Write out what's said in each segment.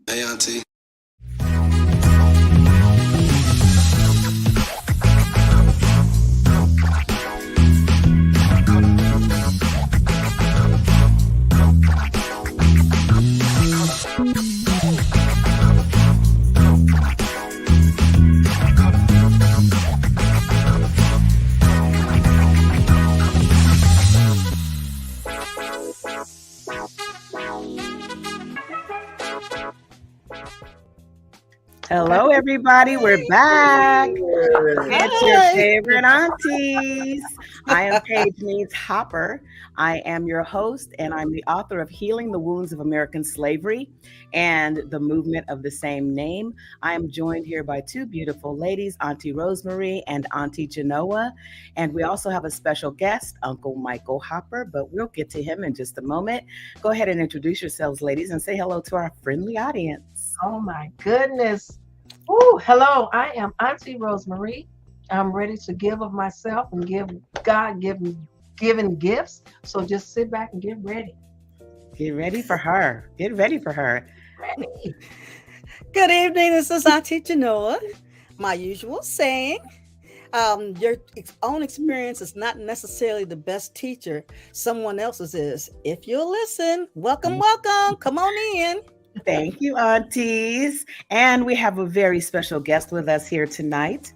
Hey, Auntie. Hello, everybody. We're back. It's your Hi. favorite aunties. I am Paige Needs Hopper. I am your host, and I'm the author of Healing the Wounds of American Slavery and the movement of the same name. I am joined here by two beautiful ladies, Auntie Rosemary and Auntie Genoa. And we also have a special guest, Uncle Michael Hopper, but we'll get to him in just a moment. Go ahead and introduce yourselves, ladies, and say hello to our friendly audience. Oh my goodness. Oh, hello. I am Auntie Rosemary. I'm ready to give of myself and give God given gifts. So just sit back and get ready. Get ready for her. Get ready for her. Ready. Good evening. This is Auntie Genoa. My usual saying, your own experience is not necessarily the best teacher. Someone else's is. If you'll listen, welcome. Come on in. Thank you, aunties. And we have a very special guest with us here tonight.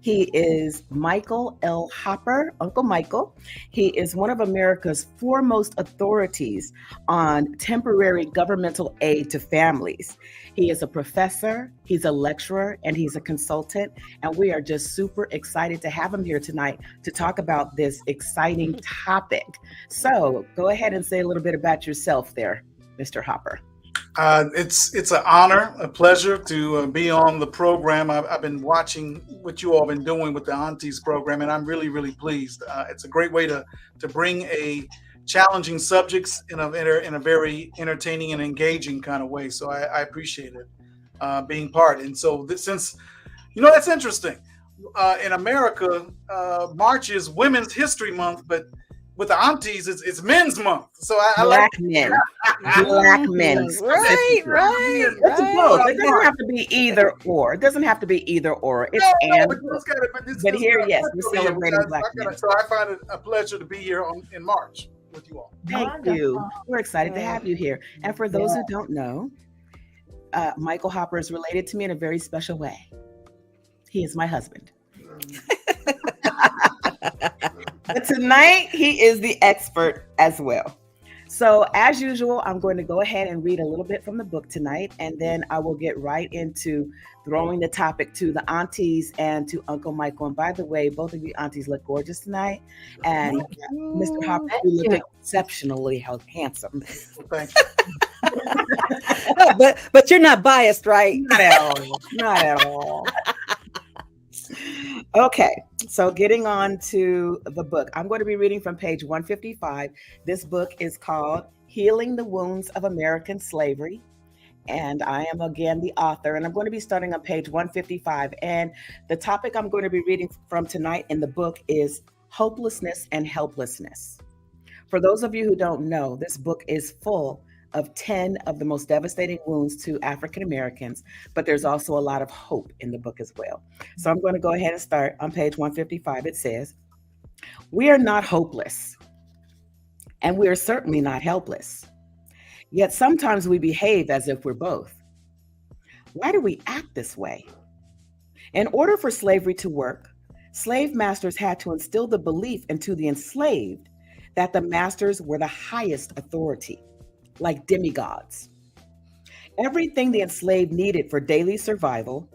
He is Michael L. Hopper, Uncle Michael. He is one of America's foremost authorities on temporary governmental aid to families. He is a professor, he's a lecturer, and he's a consultant. And we are just super excited to have him here tonight to talk about this exciting topic. So go ahead and say a little bit about yourself there, Mr. Hopper. It's an honor, a pleasure to be on the program. I've been watching what you all been doing with the Aunties program, and I'm really, really pleased. It's a great way to bring a challenging subjects in a very entertaining and engaging kind of way. So I appreciate it being part. And so since that's interesting. In America, March is Women's History Month, but with the aunties, it's Men's Month. So I Black like men. Black men. Right. It's both. It doesn't have to be either or. It doesn't have to be either or. It's and. But here, yes, we're celebrating Black men. So I find it a pleasure to be here in March with you all. Thank you. We're excited to have you here. And for those who don't know, Michael Hopper is related to me in a very special way. He is my husband. But tonight, he is the expert as well. So as usual, I'm going to go ahead and read a little bit from the book tonight, and then I will get right into throwing the topic to the aunties and to Uncle Michael. And by the way, both of you aunties look gorgeous tonight. And Mr. Hopper, you look exceptionally handsome. Thank you. but you're not biased, right? Not at all. Not at all. Okay, so getting on to the book. I'm going to be reading from page 155. This book is called Healing the Wounds of American Slavery. And I am again the author, and I'm going to be starting on page 155. And the topic I'm going to be reading from tonight in the book is hopelessness and helplessness. For those of you who don't know, this book is full of 10 of the most devastating wounds to African Americans, but there's also a lot of hope in the book as well. So I'm going to go ahead and start on page 155. It says, "We are not hopeless, and we are certainly not helpless. Yet sometimes we behave as if we're both. Why do we act this way? In order for slavery to work, slave masters had to instill the belief into the enslaved that the masters were the highest authority, like demigods. Everything the enslaved needed for daily survival,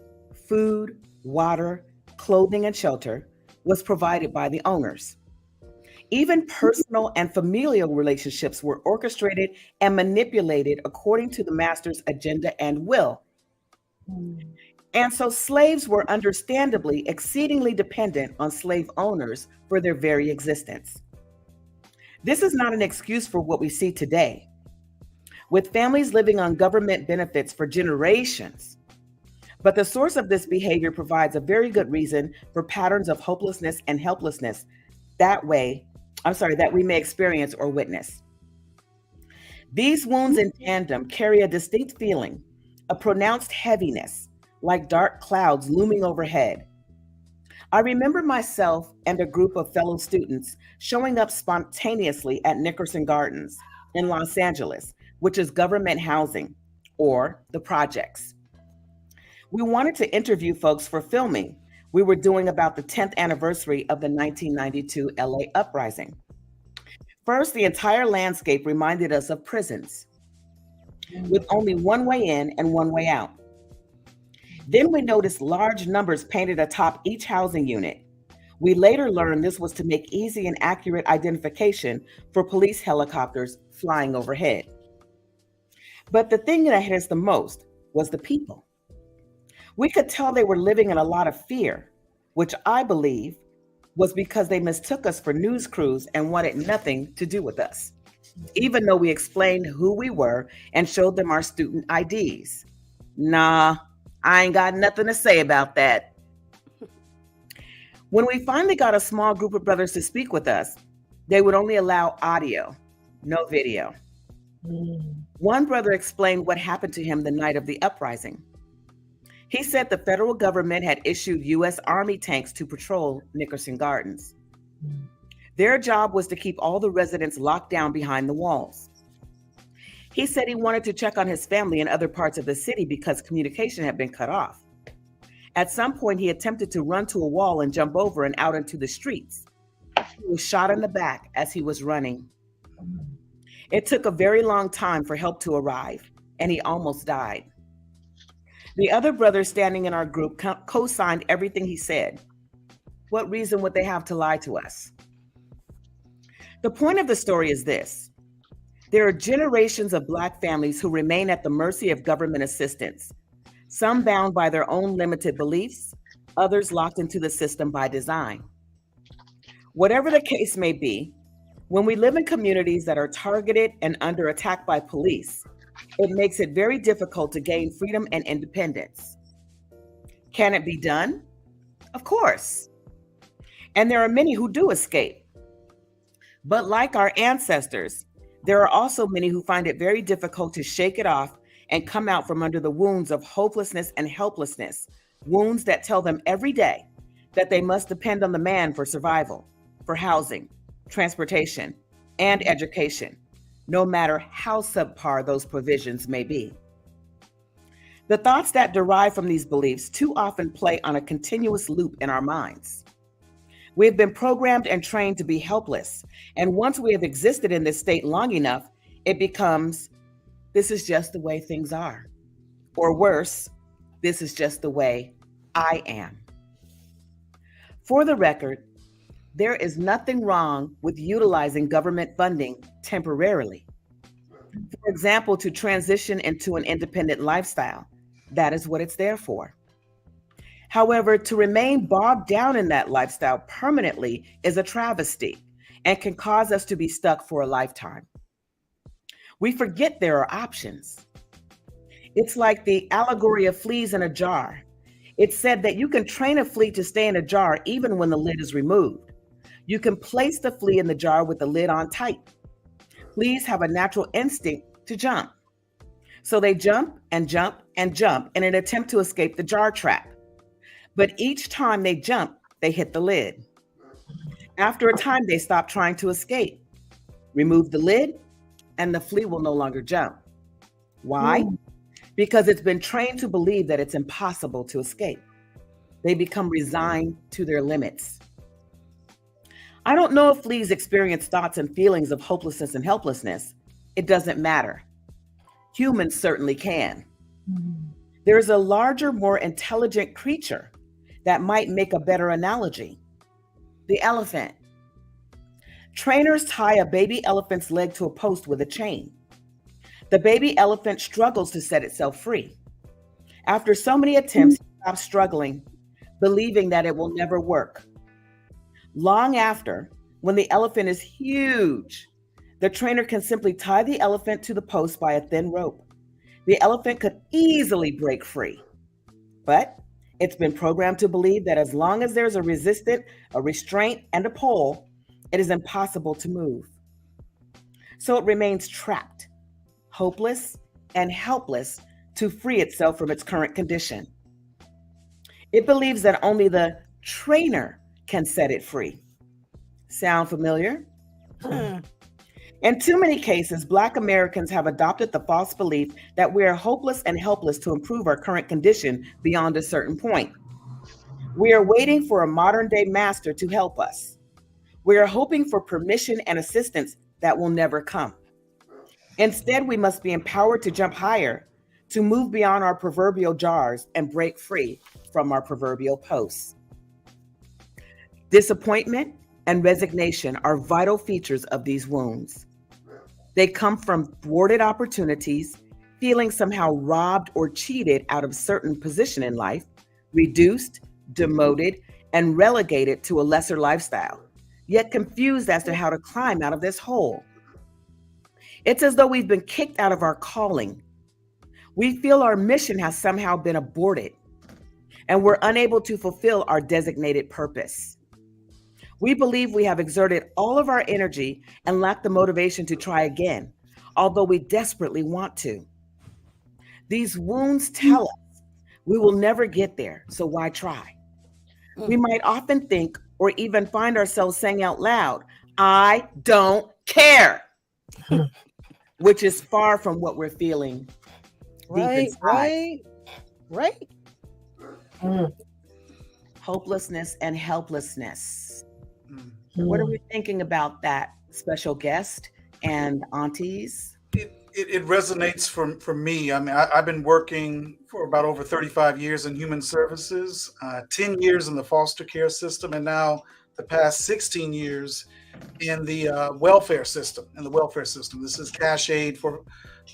food, water, clothing, and shelter, was provided by the owners. Even personal and familial relationships were orchestrated and manipulated according to the master's agenda and will. And so slaves were understandably exceedingly dependent on slave owners for their very existence. This is not an excuse for what we see today, with families living on government benefits for generations. But the source of this behavior provides a very good reason for patterns of hopelessness and helplessness that we may experience or witness. These wounds in tandem carry a distinct feeling a pronounced heaviness, like dark clouds looming overhead. I remember myself and a group of fellow students showing up spontaneously at Nickerson Gardens in Los Angeles, which is government housing, or the projects. We wanted to interview folks for filming we were doing about the 10th anniversary of the 1992 LA uprising. First, the entire landscape reminded us of prisons, with only one way in and one way out. Then we noticed large numbers painted atop each housing unit. We later learned this was to make easy and accurate identification for police helicopters flying overhead. But the thing that hit us the most was the people. We could tell they were living in a lot of fear, which I believe was because they mistook us for news crews and wanted nothing to do with us, even though we explained who we were and showed them our student IDs. Nah, I ain't got nothing to say about that. When we finally got a small group of brothers to speak with us, they would only allow audio, no video. One brother explained what happened to him the night of the uprising. He said the federal government had issued U.S. Army tanks to patrol Nickerson Gardens. Their job was to keep all the residents locked down behind the walls. He said he wanted to check on his family in other parts of the city because communication had been cut off. At some point, he attempted to run to a wall and jump over and out into the streets. He was shot in the back as he was running. It took a very long time for help to arrive, and he almost died. The other brothers standing in our group co-signed everything he said. What reason would they have to lie to us? The point of the story is this. There are generations of Black families who remain at the mercy of government assistance, some bound by their own limited beliefs, others locked into the system by design. Whatever the case may be, when we live in communities that are targeted and under attack by police, it makes it very difficult to gain freedom and independence. Can it be done? Of course. And there are many who do escape. But like our ancestors, there are also many who find it very difficult to shake it off and come out from under the wounds of hopelessness and helplessness, wounds that tell them every day that they must depend on the man for survival, for housing, transportation, and education, no matter how subpar those provisions may be. The thoughts that derive from these beliefs too often play on a continuous loop in our minds. We have been programmed and trained to be helpless, and once we have existed in this state long enough, it becomes, this is just the way things are. Or worse, this is just the way I am. For the record, there is nothing wrong with utilizing government funding temporarily. For example, to transition into an independent lifestyle. That is what it's there for. However, to remain bogged down in that lifestyle permanently is a travesty and can cause us to be stuck for a lifetime. We forget there are options. It's like the allegory of fleas in a jar. It said that you can train a flea to stay in a jar even when the lid is removed. You can place the flea in the jar with the lid on tight. Fleas have a natural instinct to jump. So they jump and jump and jump in an attempt to escape the jar trap. But each time they jump, they hit the lid. After a time, they stop trying to escape. Remove the lid, and the flea will no longer jump. Why? Because it's been trained to believe that it's impossible to escape. They become resigned to their limits. I don't know if fleas experience thoughts and feelings of hopelessness and helplessness. It doesn't matter. Humans certainly can. There's a larger, more intelligent creature that might make a better analogy. The elephant. Trainers tie a baby elephant's leg to a post with a chain. The baby elephant struggles to set itself free. After so many attempts, it stops struggling, believing that it will never work. Long after, when the elephant is huge, the trainer can simply tie the elephant to the post by a thin rope. The elephant could easily break free, but it's been programmed to believe that as long as there's a resistance, a restraint, and a pole, it is impossible to move. So it remains trapped, hopeless, and helpless to free itself from its current condition. It believes that only the trainer can set it free. Sound familiar? In too many cases, Black Americans have adopted the false belief that we are hopeless and helpless to improve our current condition beyond a certain point. We are waiting for a modern day master to help us. We are hoping for permission and assistance that will never come. Instead, we must be empowered to jump higher, to move beyond our proverbial jars and break free from our proverbial posts. Disappointment and resignation are vital features of these wounds. They come from thwarted opportunities, feeling somehow robbed or cheated out of a certain position in life, reduced, demoted, and relegated to a lesser lifestyle, yet confused as to how to climb out of this hole. It's as though we've been kicked out of our calling. We feel our mission has somehow been aborted, and we're unable to fulfill our designated purpose. We believe we have exerted all of our energy and lack the motivation to try again, although we desperately want to. These wounds tell us we will never get there, so why try? We might often think or even find ourselves saying out loud, "I don't care," which is far from what we're feeling deep inside. Right. Hopelessness and helplessness. What are we thinking about that, special guest and aunties? It resonates for me. I mean, I've been working for about over 35 years in human services, 10 years in the foster care system, and now the past 16 years in the welfare system. This is cash aid for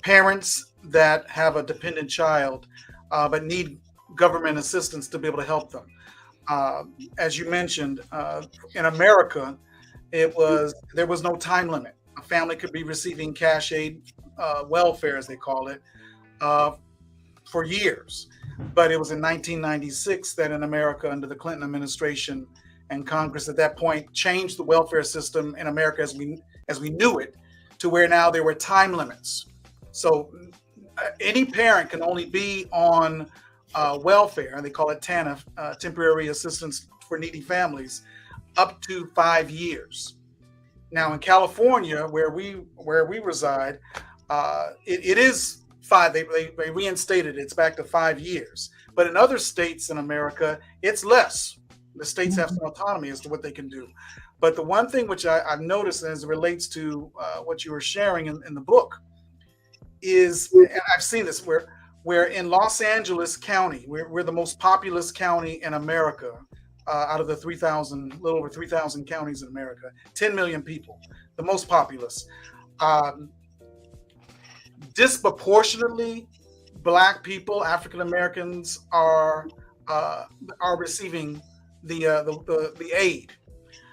parents that have a dependent child, but need government assistance to be able to help them. As you mentioned, in America, there was no time limit. A family could be receiving cash aid, welfare as they call it, for years. But it was in 1996 that in America, under the Clinton administration and Congress at that point, changed the welfare system in America as we knew it, to where now there were time limits. So any parent can only be on welfare, and they call it TANF, temporary assistance for needy families, up to 5 years. Now in California, where we reside, it is 5. They reinstated it. It's back to 5 years. But in other states in America, it's less. The states have some autonomy as to what they can do. But the one thing which I've noticed as it relates to what you were sharing in the book is, and I've seen this, where in Los Angeles County, we're the most populous county in America, out of the little over 3,000 counties in America, 10 million people, the most populous. Disproportionately, Black people, African Americans, are receiving the aid.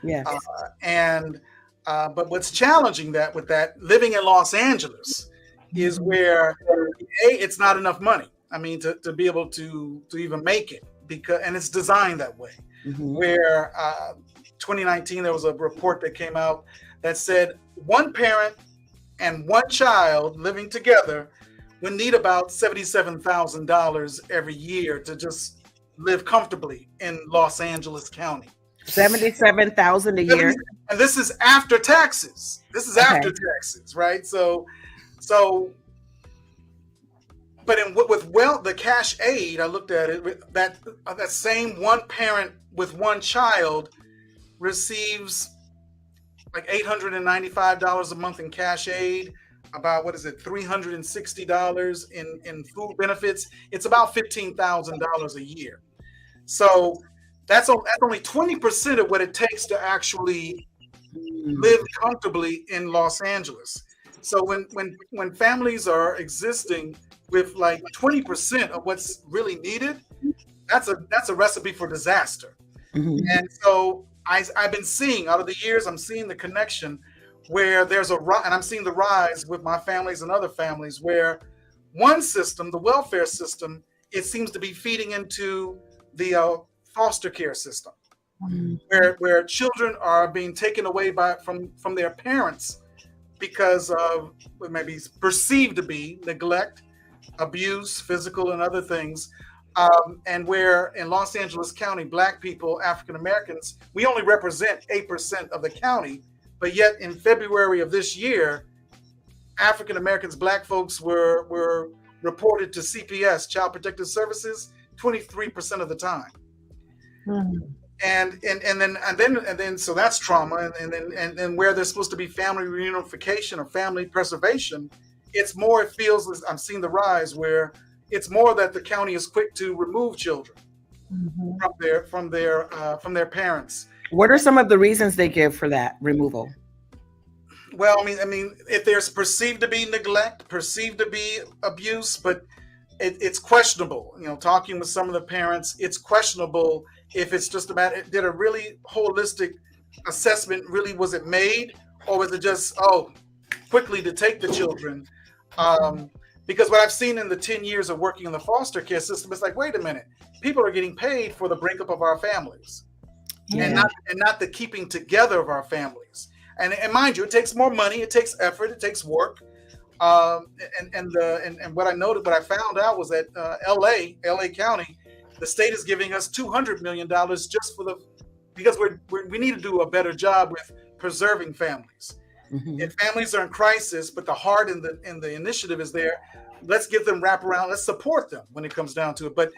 Yes. But what's challenging with that living in Los Angeles is where it's not enough money. I mean, to be able to even make it, and it's designed that way. Where 2019 there was a report that came out that said one parent and one child living together would need about $77,000 every year to just live comfortably in Los Angeles County. $77,000 a year. And this is after taxes. After taxes, right? So, but with the cash aid, I looked at it. That same one parent with one child receives like $895 a month in cash aid. About $360 in food benefits. It's about $15,000 a year. So that's only 20% of what it takes to actually live comfortably in Los Angeles. So when families are existing with like 20% of what's really needed, that's a recipe for disaster. And so I've been seeing, out of the years, I'm seeing the connection where there's and I'm seeing the rise with my families and other families where one system, the welfare system, it seems to be feeding into the foster care system, where children are being taken away from their parents because of what may be perceived to be neglect, abuse, physical and other things. And where in Los Angeles County, Black people, African Americans, we only represent 8% of the county, but yet in February of this year, African Americans, Black folks were reported to CPS, Child Protective Services, 23% of the time. Mhm. And then so that's trauma, and then where there's supposed to be family reunification or family preservation, it's more, it feels, I'm seeing the rise where it's more that the county is quick to remove children Mhm. from their parents. What are some of the reasons they give for that removal? Well, I mean, if there's perceived to be neglect, perceived to be abuse, but it's questionable. You know, talking with some of the parents, it's questionable if it's just about, did a really holistic assessment really, was it made, or was it just quickly to take the children? Because what I've seen in the 10 years of working in the foster care system, it's like, wait a minute, people are getting paid for the breakup of our families, and not the keeping together of our families. And mind you, it takes more money, it takes effort, it takes work. And what I noted, what I found out was that LA County, the state is giving us $200 million just because we need to do a better job with preserving families. Mm-hmm. If families are in crisis, but the heart and the initiative is there, let's give them wraparound. Let's support them when it comes down to it. But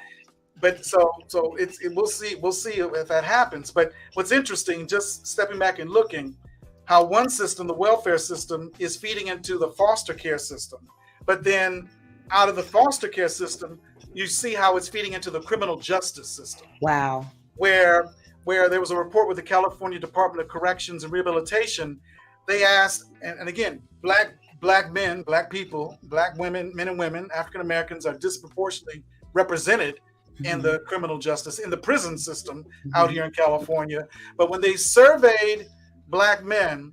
so we'll see if that happens. But what's interesting, just stepping back and looking, how one system, the welfare system, is feeding into the foster care system, but then out of the foster care system, you see how it's feeding into the criminal justice system. Wow. Where there was a report with the California Department of Corrections and Rehabilitation. They asked, and again, black men, black people, black women, men and women, African Americans are disproportionately represented in the criminal justice, in the prison system out here in California. But when they surveyed Black men,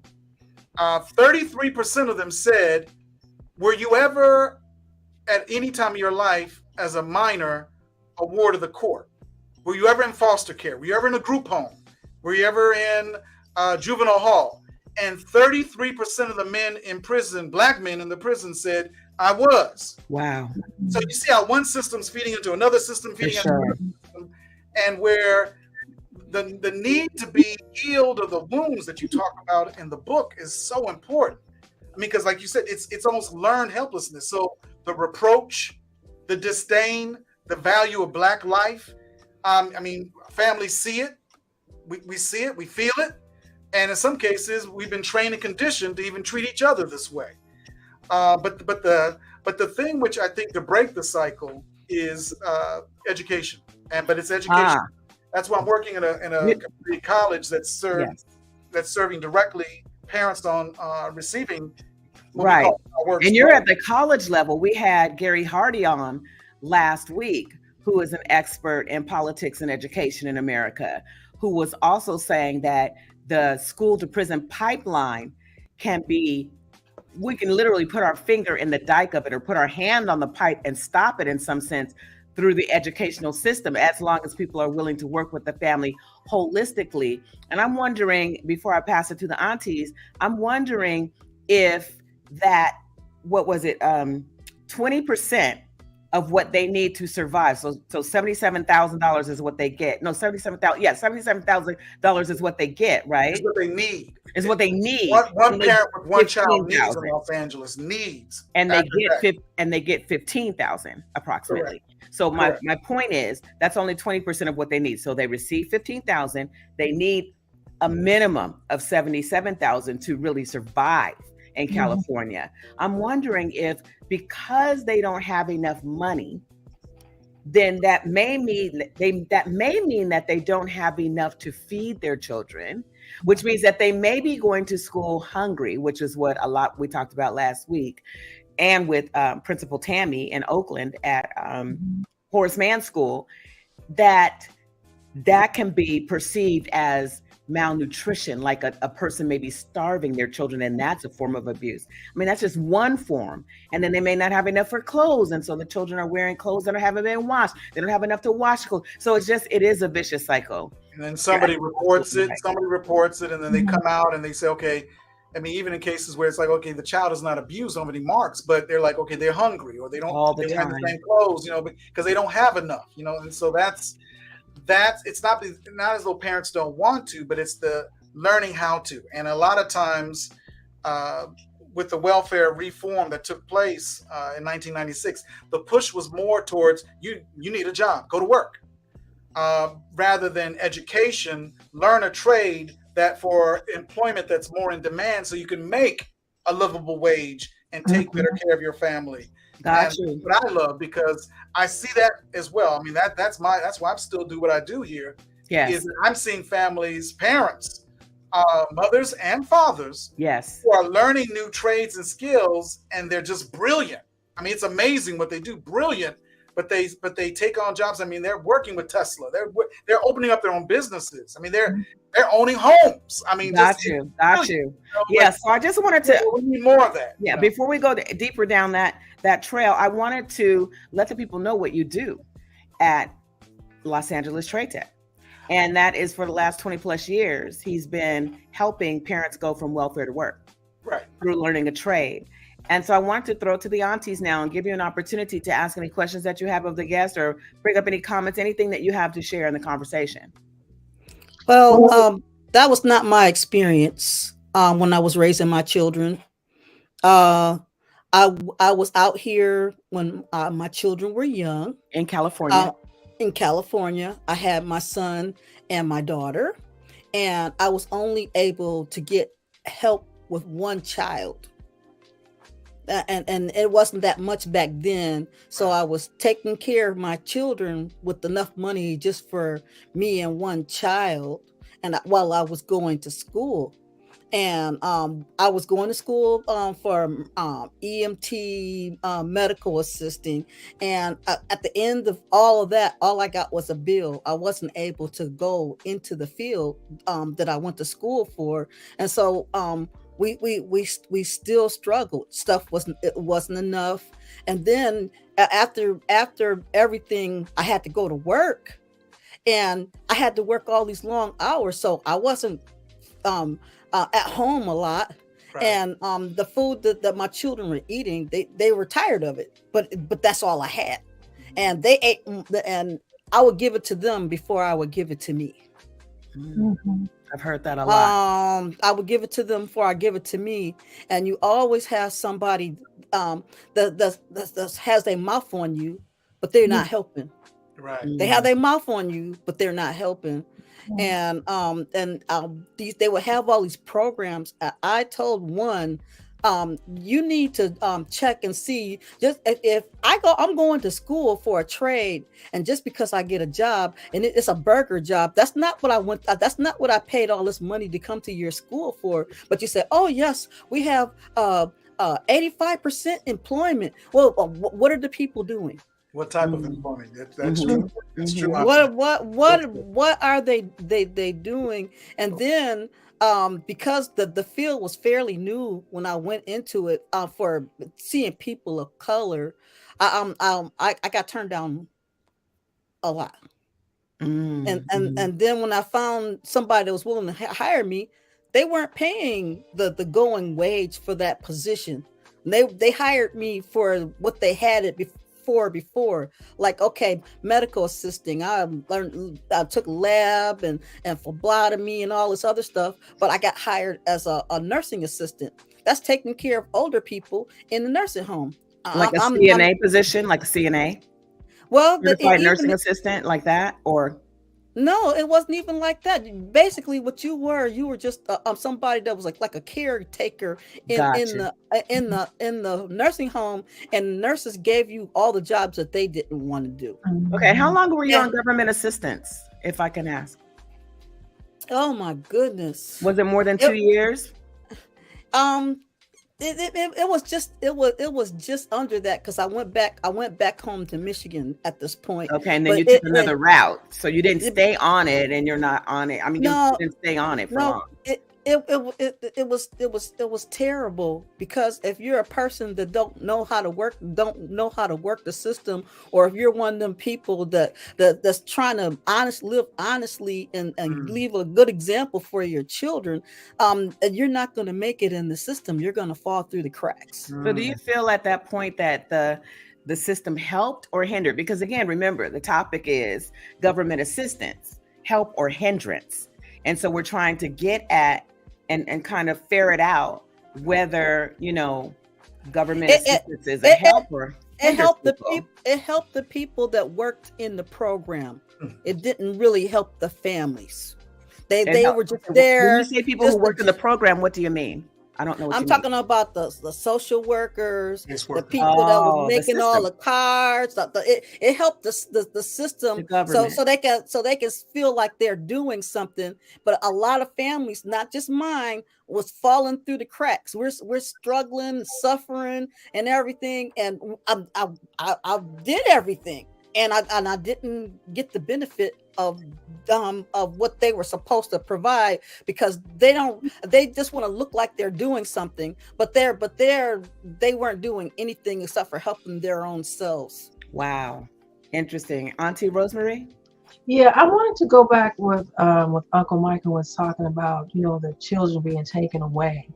33% of them said, were you ever at any time of your life as a minor a ward of the court? Were you ever in foster care? Were you ever in a group home? Were you ever in juvenile hall? And 33% of the men in prison, Black men in the prison, said, I was. Wow. So you see how one system's feeding into another system, feeding into another system, and where the need to be healed of the wounds that you talk about in the book is so important. I mean, because like you said, it's almost learned helplessness. So the reproach, the disdain, the value of Black life. I mean, families see it. We see it. We feel it. And in some cases, we've been trained and conditioned to even treat each other this way. But the thing which I think to break the cycle is education. But it's education. That's why I'm working in a community college that's serving directly parents on receiving. Right. And you're at the college level. We had Gary Hardy on last week, who is an expert in politics and education in America, who was also saying that the school to prison pipeline we can literally put our finger in the dike of it or put our hand on the pipe and stop it in some sense through the educational system, as long as people are willing to work with the family holistically. And I'm wondering, before I pass it to the aunties, I'm wondering if that, 20% of what they need to survive. So $77,000 is what they get. No, $77,000 is what they get, right? It's what they need. Is what they need. One parent with one child needs in Los Angeles needs. And they get 15,000 approximately. Correct. So my point is that's only 20% of what they need. So they receive 15,000. They need a minimum of 77,000 to really survive in California. I'm wondering if, because they don't have enough money, then that may mean that they don't have enough to feed their children, which means that they may be going to school hungry, which is what we talked about last week, and with Principal Tammy in Oakland at Horace Mann School, that can be perceived as malnutrition, like a person may be starving their children, and that's a form of abuse. I mean, that's just one form. And then they may not have enough for clothes, and so the children are wearing clothes that haven't been washed. They don't have enough to wash clothes. So it is a vicious cycle. And then somebody reports it, and then they come out and they say, okay, I mean, even in cases where it's like, okay, the child is not abused on any marks, but they're like, okay, they're hungry, or they All the they wear the time. same clothes, because they don't have enough, and so that's it's not as though parents don't want to, but it's the learning how to. And a lot of times, with the welfare reform that took place in 1996, the push was more towards you need a job, go to work, rather than education, learn a trade that for employment that's more in demand, so you can make a livable wage and take better care of your family. Got And you. what I love, because I see that as well. I mean, that's why I still do what I do here. Yes. Is that I'm seeing families, parents, mothers and fathers, Yes. who are learning new trades and skills, and they're just brilliant. I mean, it's amazing what they do, brilliant. But they take on jobs. I mean, they're working with Tesla. They're opening up their own businesses. I mean, they're owning homes. I mean, Got you. Yes. So I just wanted to. We need more of that. Yeah. Before we go deeper down that trail, I wanted to let the people know what you do at Los Angeles Trade Tech. And that is for the last 20 plus years, he's been helping parents go from welfare to work, right, through learning a trade. And so I want to throw it to the aunties now and give you an opportunity to ask any questions that you have of the guest, or bring up any comments, anything that you have to share in the conversation. Well, that was not my experience when I was raising my children. I was out here when my children were young. In California. In California, I had my son and my daughter, and I was only able to get help with one child. And it wasn't that much back then. So I was taking care of my children with enough money just for me and one child. And while I was going to school, and I was going to school for EMT medical assisting. And at the end of all of that, all I got was a bill. I wasn't able to go into the field that I went to school for. And so we still struggled. Stuff wasn't enough. And then after everything, I had to go to work, and I had to work all these long hours. So I wasn't at home a lot. Right. And the food that my children were eating, they were tired of it. But that's all I had. And they ate, and I would give it to them before I would give it to me. Mm-hmm. I've heard that a lot. I would give it to them before I give it to me. And you always have somebody that has their mouth on you, but they're not helping. Right. They have their mouth on you, but they're not helping. And they would have all these programs. I told one, you need to check and see, just if I'm going to school for a trade, and just because I get a job and it's a burger job, that's not what I want. That's not what I paid all this money to come to your school for. But you said, oh yes, we have 85% employment. Well, what are the people doing? What type of employment? That's true. That's true. What are they doing? And then because the field was fairly new when I went into it, for seeing people of color, I got turned down a lot. And then when I found somebody that was willing to hire me, they weren't paying the going wage for that position. They hired me for what they had it before, like, okay, medical assisting. I took lab and phlebotomy and all this other stuff, but I got hired as a nursing assistant. That's taking care of older people in the nursing home. Like a CNA position, like a CNA? Well, certified nursing assistant, like that, or? No, it wasn't even like that. Basically, what you were just somebody that was like a caretaker in the nursing home, and nurses gave you all the jobs that they didn't want to do. Okay, how long were you on government assistance, if I can ask? Oh my goodness! Was it more than 2 years? It was just under that, because I went back home to Michigan at this point. Okay, and then you took another route, so you didn't stay on it, and you're not on it. I mean, you didn't stay on it for long. It it was terrible, because if you're a person that don't know how to work the system, or if you're one of them people that's trying to live honestly and leave a good example for your children, you're not going to make it in the system. You're going to fall through the cracks. So do you feel at that point that the system helped or hindered? Because again, remember, the topic is government assistance, help or hindrance. And so we're trying to get at and kind of ferret out whether, government assistance is a help or it helped the people that worked in the program. It didn't really help the families. They were just there. When you say people who worked in the program, what do you mean? I don't know what I'm you talking mean. about the social workers, Yes, the people that were making all system. the cards. It helped the system, The government. so they can feel like they're doing something. But a lot of families, not just mine, was falling through the cracks. We're struggling, suffering, and everything. And I did everything, and I didn't get the benefit of what they were supposed to provide, because they just want to look like they're doing something, but they weren't doing anything except for helping their own selves. Wow. Interesting. Auntie Rosemary? Yeah, I wanted to go back with Uncle Michael was talking about, the children being taken away.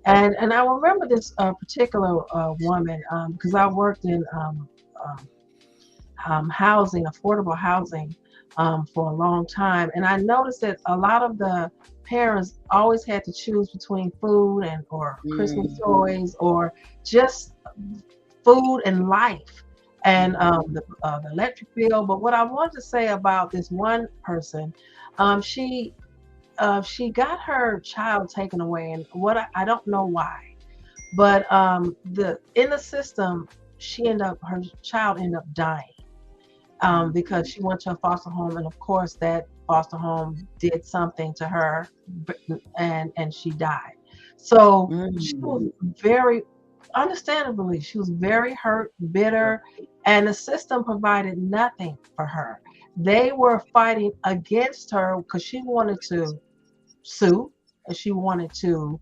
And I remember this particular woman, because I worked in housing, affordable housing, for a long time. And I noticed that a lot of the parents always had to choose between food or Christmas toys, or just food and life, and the electric bill. But what I wanted to say about this one person, she got her child taken away, and I don't know why, but in the system, her child ended up dying. Because she went to a foster home, and of course that foster home did something to her, and she died. So she was understandably, she was very hurt, bitter, and the system provided nothing for her. They were fighting against her because she wanted to sue, and she wanted to,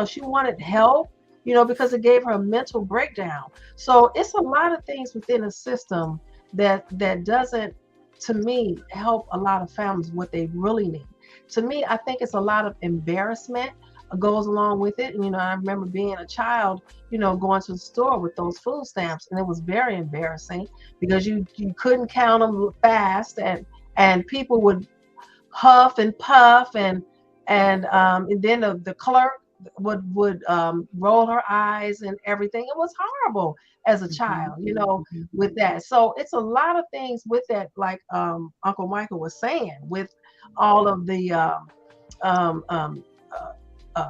she wanted help, because it gave her a mental breakdown. So it's a lot of things within the system that doesn't, to me, help a lot of families what they really need. To me, I think it's a lot of embarrassment goes along with it. And, I remember being a child, going to the store with those food stamps, and it was very embarrassing because you couldn't count them fast, and people would huff and puff, and then the clerk would roll her eyes and everything. It was horrible as a child, with that. So it's a lot of things with that, like Uncle Michael was saying, with all of the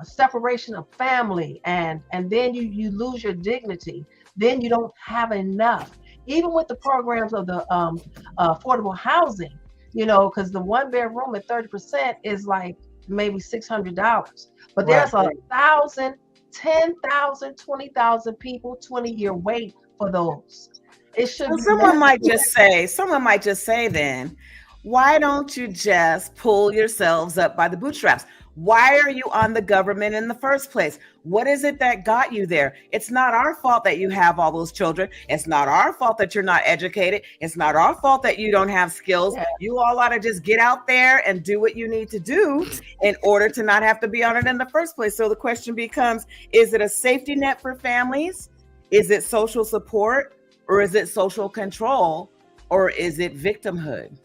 separation of family, and then you lose your dignity. Then you don't have enough, even with the programs of the affordable housing, because the 1-bedroom at 30% is like maybe $600, but there's 1,000, 10,000, 20,000 people, 20-year wait for those. It should. Well, someone might just say then, why don't you just pull yourselves up by the bootstraps? Why are you on the government in the first place? What is it that got you there? It's not our fault that you have all those children. It's not our fault that you're not educated. It's not our fault that you don't have skills. Yeah. You all ought to just get out there and do what you need to do in order to not have to be on it in the first place. So the question becomes, is it a safety net for families? Is it social support? Or is it social control? Or is it victimhood?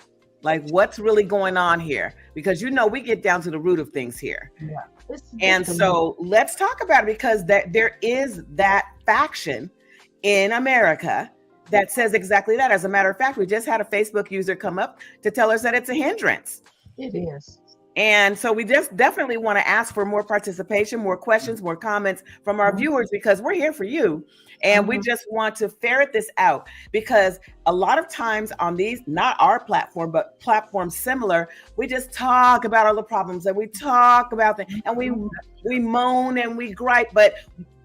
Like, what's really going on here? Because, we get down to the root of things here. Yeah. And so let's talk about it, because there is that faction in America that says exactly that. As a matter of fact, we just had a Facebook user come up to tell us that it's a hindrance. It is. And so we just definitely want to ask for more participation, more questions, more comments from our viewers, because we're here for you. And we just want to ferret this out, because a lot of times on these, not our platform, but platforms similar, we just talk about all the problems, and we talk about them, and we moan and we gripe. But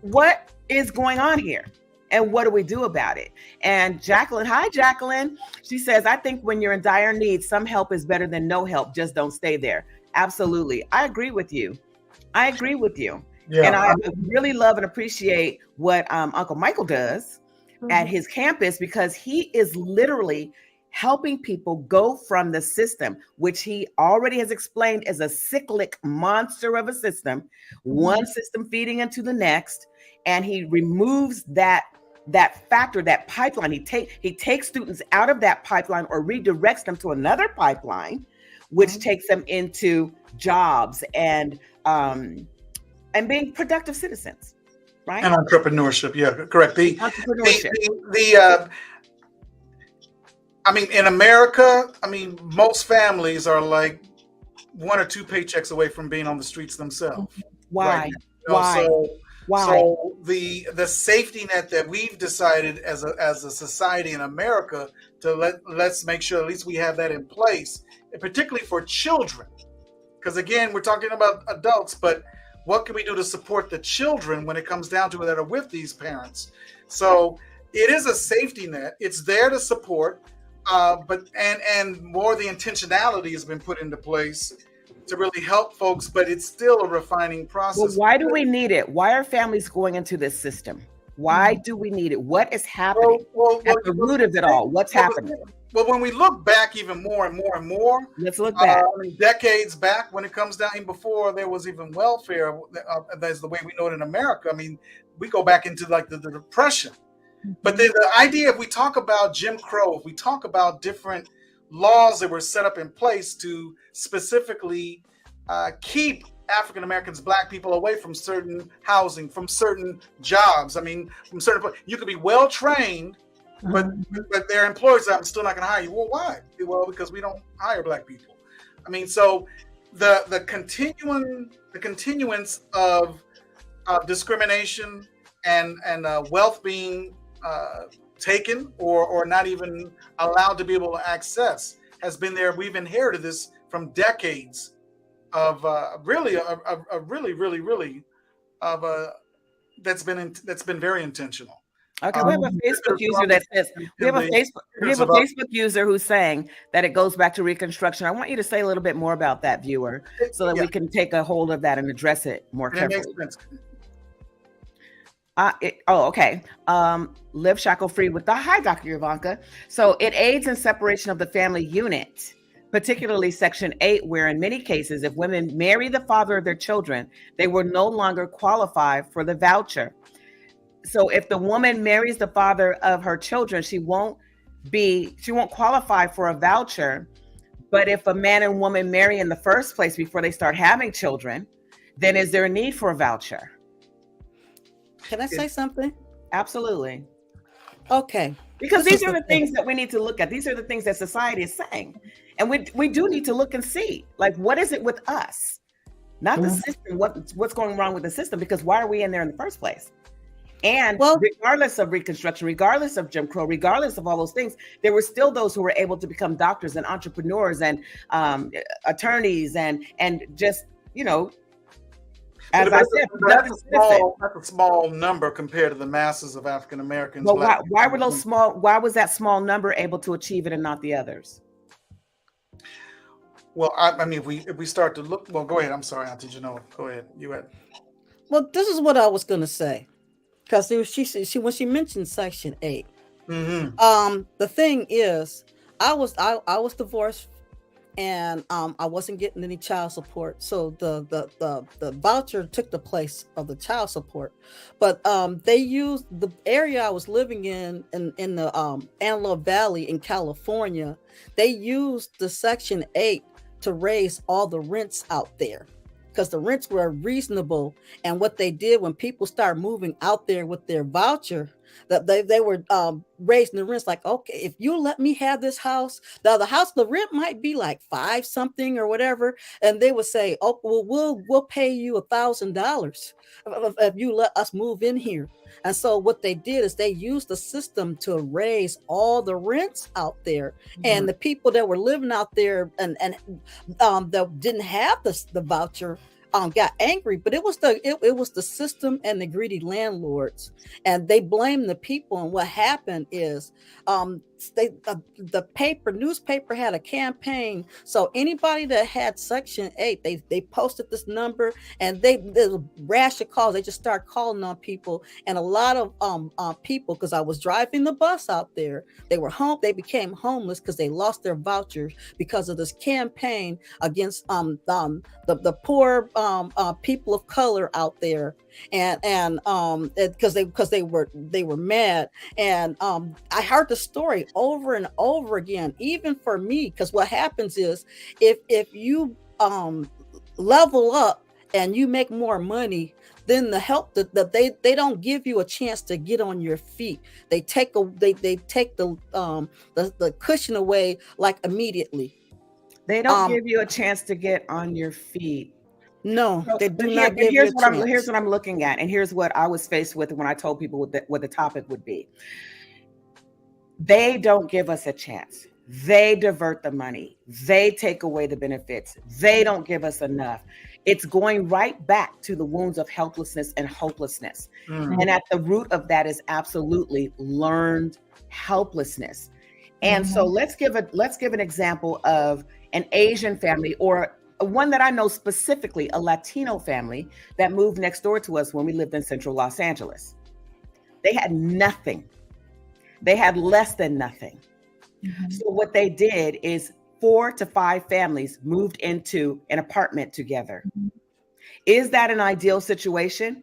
what is going on here? And what do we do about it? And Jacqueline, hi, Jacqueline. She says, I think when you're in dire need, some help is better than no help. Just don't stay there. Absolutely. I agree with you. I agree with you. Yeah. And I really love and appreciate what Uncle Michael does at his campus, because he is literally helping people go from the system, which he already has explained as a cyclic monster of a system, one system feeding into the next, and he removes that factor, that pipeline. He takes students out of that pipeline or redirects them to another pipeline, which takes them into jobs and being productive citizens, right? And entrepreneurship, yeah, correct. Entrepreneurship. I mean, in America, I mean, most families are like 1 or 2 paychecks away from being on the streets themselves. Why? Right? You know, Why? Why? So the safety net that we've decided as a society in America to let's make sure at least we have that in place, and particularly for children, because again, we're talking about adults, but what can we do to support the children when it comes down to it that are with these parents? So it is a safety net. It's there to support, but more the intentionality has been put into place to really help folks, but it's still a refining process. Well, why do we need it? Why are families going into this system? Why do we need it? What is happening at the root of it all? What's happening? Well, when we look back even more and more and more, let's look back. Decades back, when it comes down, even before there was even welfare, that's the way we know it in America. I mean, we go back into like the Depression. But the idea, if we talk about Jim Crow, if we talk about different laws that were set up in place to specifically keep African Americans, Black people away from certain housing, from certain jobs. I mean, from certain, you could be well trained, but their employers, I'm still not going to hire you. Well, why? Well, because we don't hire Black people. I mean, so the continuance of discrimination and wealth being taken or not even allowed to be able to access has been there. We've inherited this from decades of that's been very intentional. Okay, we have a Facebook user that says we have a Facebook user who's saying that it goes back to Reconstruction. I want you to say a little bit more about that, viewer, so that we can take a hold of that and address it more carefully. Okay. Live shackle free with the hi, Dr. Ivanka. So it aids in separation of the family unit, particularly Section 8, where in many cases, if women marry the father of their children, they will no longer qualify for the voucher. So if the woman marries the father of her children, she won't qualify for a voucher. But if a man and woman marry in the first place before they start having children, then is there a need for a voucher? Can I say something? Absolutely. Okay. Because these are the things that we need to look at. These are the things that society is saying. And we do need to look and see, like, what is it with us? Not the system, what's going wrong with the system, because why are we in there in the first place? And regardless of Reconstruction, regardless of Jim Crow, regardless of all those things, there were still those who were able to become doctors and entrepreneurs and attorneys and just, as I said, that's a small number compared to the masses of African Americans. But why were those small? Why was that small number able to achieve it and not the others? Well, I mean, if we start to look, well, go ahead. I'm sorry, Auntie Genoa. Go ahead. You had. Well, this is what I was going to say, because she when she mentioned Section 8. The thing is, I was divorced. And I wasn't getting any child support, so the voucher took the place of the child support. But they used the area I was living in the Antelope Valley in California. They used the Section 8 to raise all the rents out there, because the rents were reasonable. And what they did when people started moving out there with their voucher, that they were raising the rents, like, okay, if you let me have this house, the rent might be like $5 something or whatever, and they would say, oh, well, we'll pay you $1,000 if you let us move in here. And so what they did is they used the system to raise all the rents out there, and the people that were living out there and that didn't have the voucher got angry, but it was the system and the greedy landlords, and they blamed the people. And what happened is, the newspaper had a campaign. So anybody that had Section 8, they posted this number, and there's a rash of calls. They just start calling on people, and a lot of people, because I was driving the bus out there, they became homeless because they lost their vouchers because of this campaign against the poor people of color out there, and because they were mad. And I heard the story over and over again, even for me, because what happens is, if you level up and you make more money, then the help that they don't give you a chance to get on your feet. They take the cushion away, like, immediately. They don't give you a chance to get on your feet. No, So, they do but not give you a chance. here's what I'm looking at, and here's what I was faced with when I told people what the topic would be. They don't give us a chance. They divert the money. They take away the benefits. They don't give us enough. It's going right back to the wounds of helplessness and hopelessness. And at the root of that is absolutely learned helplessness. And so let's give an example of an Asian family, or one that I know specifically, a Latino family that moved next door to us when we lived in central Los Angeles. They had nothing. They had less than nothing. So what they did is 4 to 5 families moved into an apartment together. Is that an ideal situation?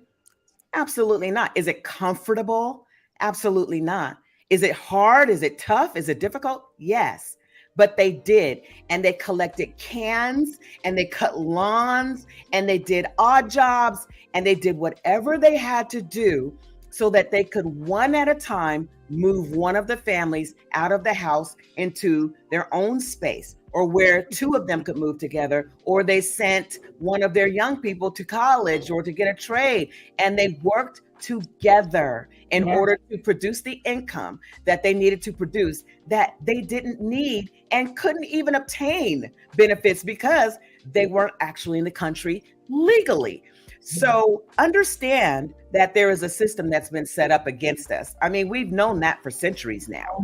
Absolutely not. Is it comfortable? Absolutely not. Is it hard? Is it tough? Is it difficult? Yes. But they did. And they collected cans, and they cut lawns, and they did odd jobs, and they did whatever they had to do so that they could, one at a time, move one of the families out of the house into their own space, or where 2 of them could move together, or they sent one of their young people to college or to get a trade, and they worked together in order to produce the income that they needed to produce, that they didn't need and couldn't even obtain benefits because they weren't actually in the country legally. So understand that there is a system that's been set up against us. I mean, we've known that for centuries now.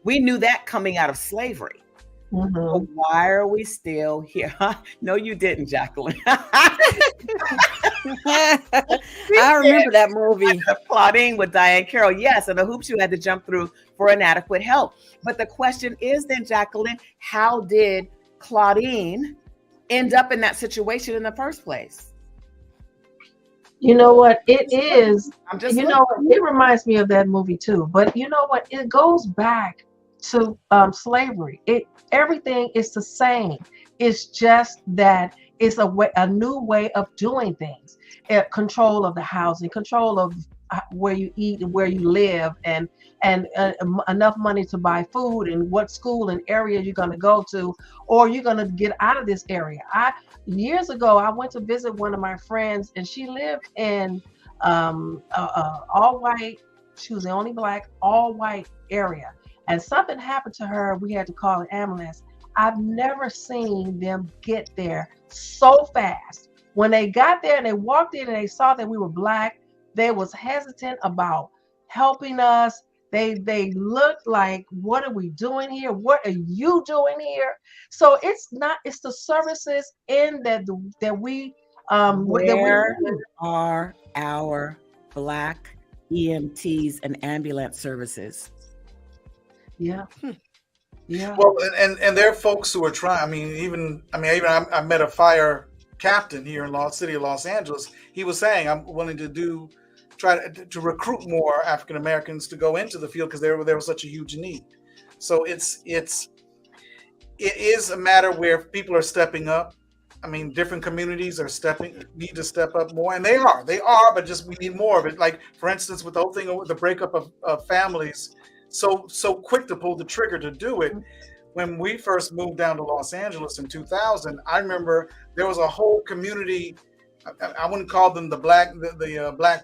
We knew that coming out of slavery. But why are we still here? No, you didn't, Jacqueline. I remember that movie. Claudine with Diane Carroll. Yes, and the hoops you had to jump through for inadequate help. But the question is then, Jacqueline, how did Claudine end up in that situation in the first place? You know what it is? I'm just It reminds me of that movie too. But you know what? It goes back to slavery. Everything is the same. It's just that it's a new way of doing things. Control of the housing, control of where you eat and where you live, and enough money to buy food, and what school and area you're going to go to, or you're going to get out of this area. Years ago, I went to visit one of my friends, and she lived in all white. She was the only black, all white area. And something happened to her. We had to call an ambulance. I've never seen them get there so fast. When they got there and they walked in and they saw that we were black, they was hesitant about helping us. They looked like, what are we doing here? What are you doing here? So it's the services in that we where are our black EMTs and ambulance services? Yeah. Well, and there are folks who are trying. I met a fire captain here in city of Los Angeles. He was saying, I'm willing to try to recruit more African Americans to go into the field because there was such a huge need. So it is a matter where people are stepping up. I mean, different communities need to step up more, and they are, but just we need more of it. Like, for instance, with the whole thing with the breakup of families, so quick to pull the trigger to do it. When we first moved down to Los Angeles in 2000, I remember there was a whole community. I wouldn't call them the Black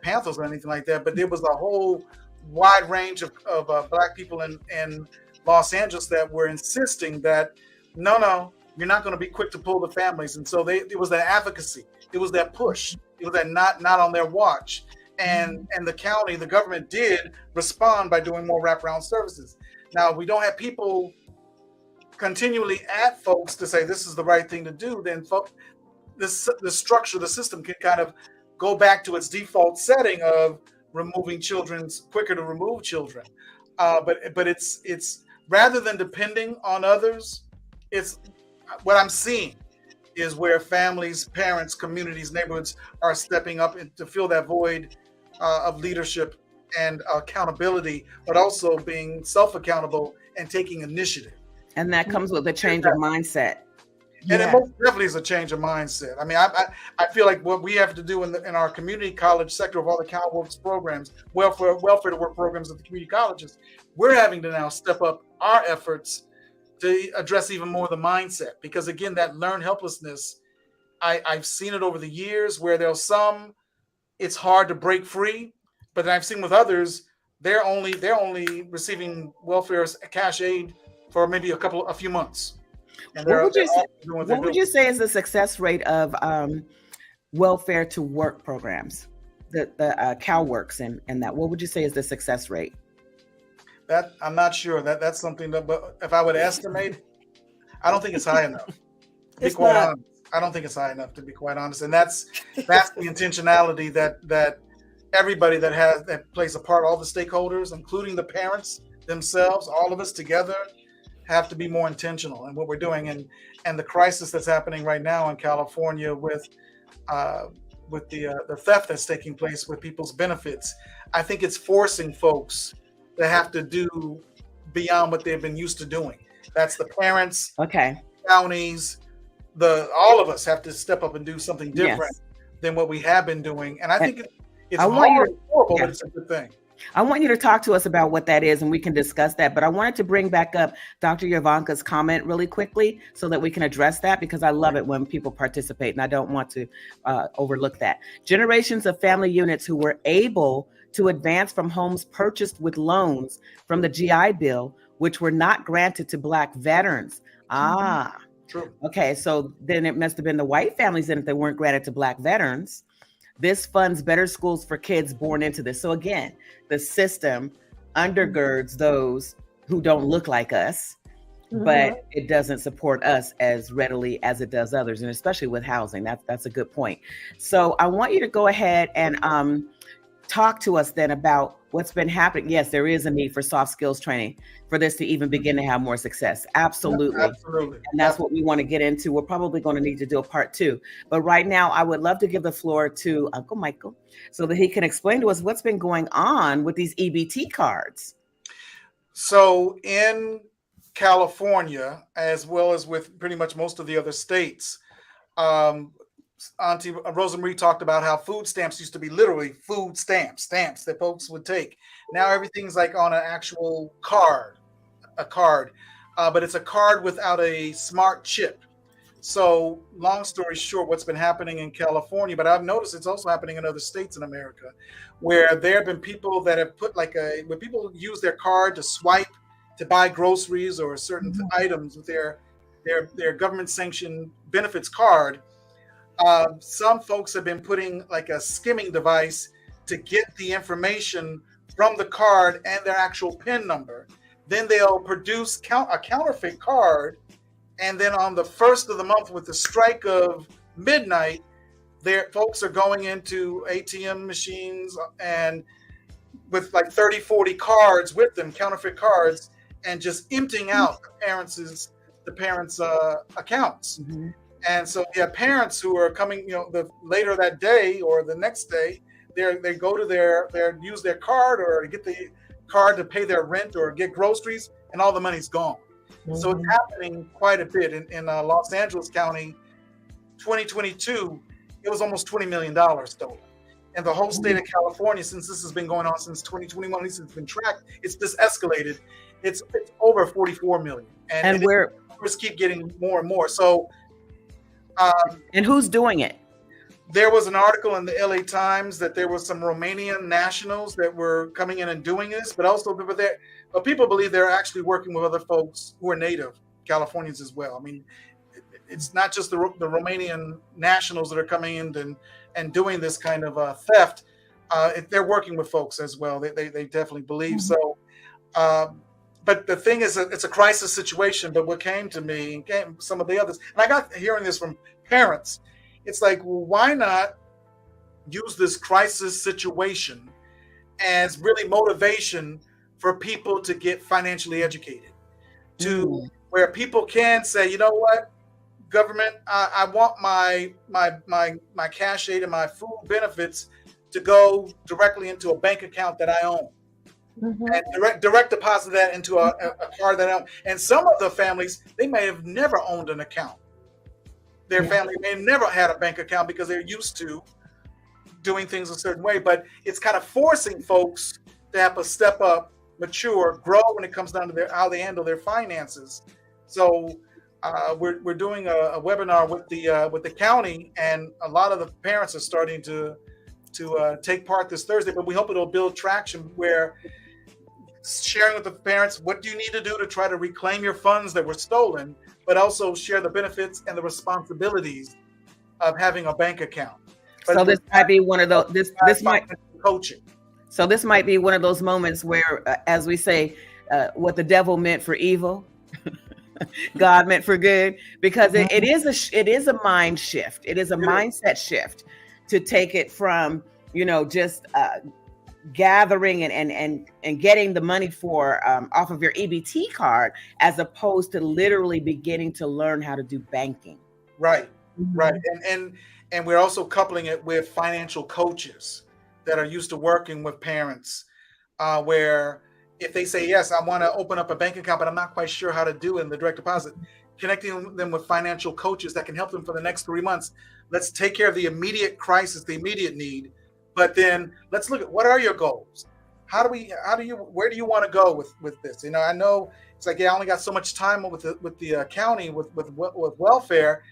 Panthers or anything like that, but there was a whole wide range of black people in Los Angeles that were insisting that no, you're not going to be quick to pull the families. And so it was that advocacy. It was that push. It was that not on their watch. And the county, the government did respond by doing more wraparound services. Now, we don't have people continually at folks to say this is the right thing to do. Then the structure, the system can kind of go back to its default setting of removing quicker to remove children. But it's rather than depending on others, it's what I'm seeing is where families, parents, communities, neighborhoods are stepping up to fill that void of leadership and accountability, but also being self-accountable and taking initiative. And that comes with a change of mindset. And it most definitely is a change of mindset. I mean, I feel like what we have to do in our community college sector of all the CalWorks programs, welfare to work programs at the community colleges, we're having to now step up our efforts to address even more the mindset. Because again, that learned helplessness, I've seen it over the years where there's some, it's hard to break free, but then I've seen with others, they're only receiving welfare cash aid for maybe a few months. And what would you say is the success rate of welfare to work programs, the CalWorks and that? What would you say is the success rate? That I'm not sure. That's something that, but if I would estimate, I don't think it's high enough. To be quite honest, I don't think it's high enough, to be quite honest. And that's the intentionality that everybody that plays a part, all the stakeholders, including the parents themselves, all of us together, have to be more intentional in what we're doing. And the crisis that's happening right now in California with the theft that's taking place with people's benefits, I think it's forcing folks to have to do beyond what they've been used to doing. That's the parents, counties, all of us have to step up and do something different than what we have been doing. And I think it's horrible, but it's a good thing. I want you to talk to us about what that is, and we can discuss that. But I wanted to bring back up Dr. Yavanka's comment really quickly so that we can address that, because I love it when people participate, and I don't want to overlook that. Generations of family units who were able to advance from homes purchased with loans from the GI Bill, which were not granted to Black veterans. True. Okay, so then it must have been the white families then if they weren't granted to Black veterans. This funds better schools for kids born into this. So again, the system undergirds those who don't look like us, but it doesn't support us as readily as it does others, and especially with housing. That's a good point. So I want you to go ahead and talk to us then about what's been happening. Yes, there is a need for soft skills training for this to even begin to have more success. Absolutely. Absolutely. And that's what we want to get into. We're probably going to need to do a part 2. But right now, I would love to give the floor to Uncle Michael so that he can explain to us what's been going on with these EBT cards. So in California, as well as with pretty much most of the other states, Auntie Rosemarie talked about how food stamps used to be literally food stamps that folks would take. Now everything's like on an actual card, but it's a card without a smart chip. So long story short, what's been happening in California, but I've noticed it's also happening in other states in America, where there have been people that have put where people use their card to swipe to buy groceries or certain items with their government sanctioned benefits card. Some folks have been putting like a skimming device to get the information from the card and their actual PIN number. Then they'll produce a counterfeit card. And then on the first of the month, with the strike of midnight, folks are going into ATM machines and with like 30, 40 cards with them, counterfeit cards, and just emptying out the parents' accounts. And so you have parents who are coming, later that day or the next day, they go to use their card or get the card to pay their rent or get groceries, and all the money's gone. So it's happening quite a bit in Los Angeles County. 2022, it was almost $20 million stolen. And the whole state of California, since this has been going on since 2021, at least it's been tracked, it's just escalated. It's over 44 million. And the numbers keep getting more and more. So, and who's doing it? There was an article in the LA Times that there were some Romanian nationals that were coming in and doing this, but also people believe they're actually working with other folks who are native Californians as well. I mean, it's not just the Romanian nationals that are coming in and doing this kind of theft. They're working with folks as well. They definitely believe so. But the thing is, it's a crisis situation. But what came to me, and came some of the others, and I got hearing this from parents. It's like, well, why not use this crisis situation as really motivation for people to get financially educated, to where people can say, you know what, government, I want my cash aid and my food benefits to go directly into a bank account that I own. And direct deposit that into a card that I own. And some of the families, they may have never owned an account. Their family may have never had a bank account because they're used to doing things a certain way. But it's kind of forcing folks to have to step up, mature, grow when it comes down to how they handle their finances. So we're doing a webinar with the county, and a lot of the parents are starting to take part this Thursday. But we hope it'll build traction where sharing with the parents what do you need to do to try to reclaim your funds that were stolen, but also share the benefits and the responsibilities of having a bank account. But so this might be one of those. This might coaching. So this might be one of those moments where, as we say, what the devil meant for evil, God meant for good, because it is a mind shift. It is a mindset shift to take it from, just gathering and getting the money for off of your EBT card, as opposed to literally beginning to learn how to do banking. Right. And we're also coupling it with financial coaches that are used to working with parents, where if they say, yes, I want to open up a bank account, but I'm not quite sure how to do it in the direct deposit, connecting them with financial coaches that can help them for the next 3 months. Let's take care of the immediate crisis, the immediate need, but then let's look at what are your goals? Where do you want to go with this? I know it's like, I only got so much time with the county with welfare.